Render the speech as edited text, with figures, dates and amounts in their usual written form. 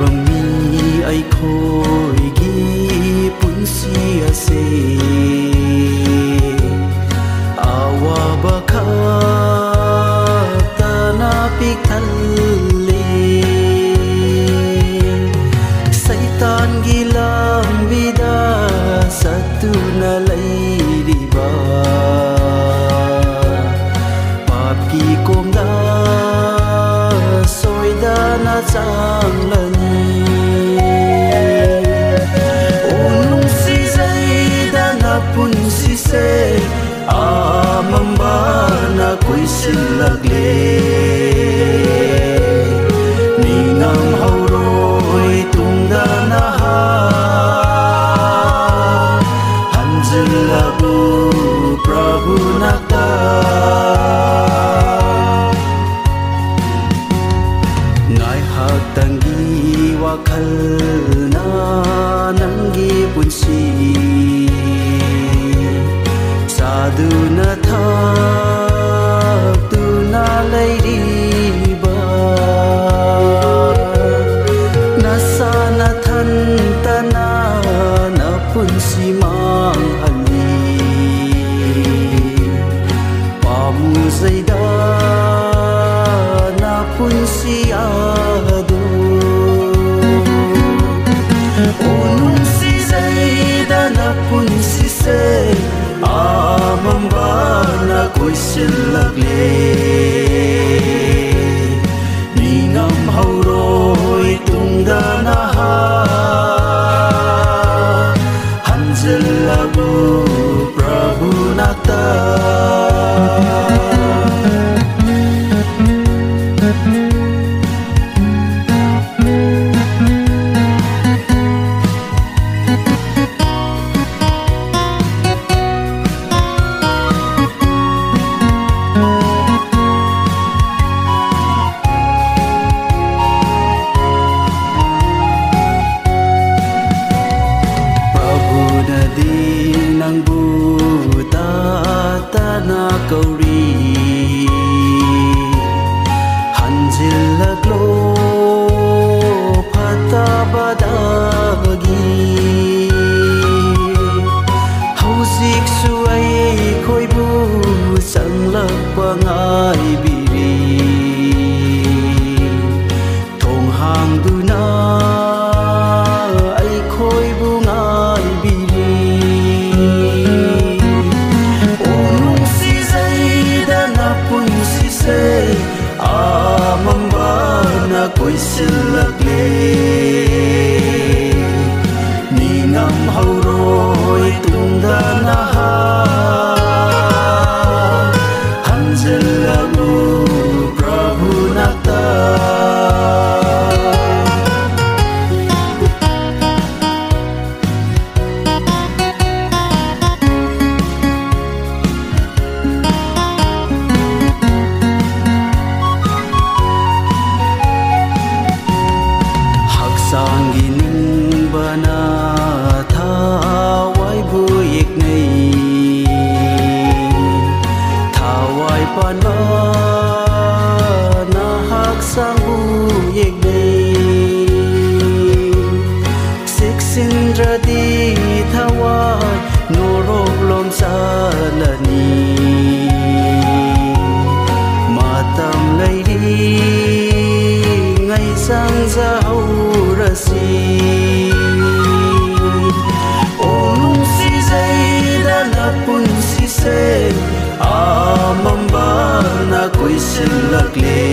bang mi ai khoi gi pun si ase awa bakha tana pikhalle saitan gilam bida satuna lairiba papki komda soidana changlani unung si zaidana pun si se amamba na koi silagle ningam hauroi tungdana ha hanjilabu prabhu nakta ngai hak tangi wakhal na nangi punsi saduna thak tu na lairiba nasana than tana na punsi mang ali pamu zaida na punsi ado unung si zaida na punsi se amamba na koi silagle ningam hauroi tungdana ha hanjilabu prabhu nakta nang buta tana kauri hanjilaglo phata badagi hauzik suai khoibu sanglakpa ngai biri thong hang duna ai khoibu ngai biri amamba na koi silagle ningam hauroi tungdana ha hanjilabu prabhu nakta sangining bana thawai bu yek nei thawai pan ba na hak sang bu yek nei seksindra di thawai norok lom salani matam lairi ngai sang zau rasi unung si zaida na pun si se amamba na koi silagle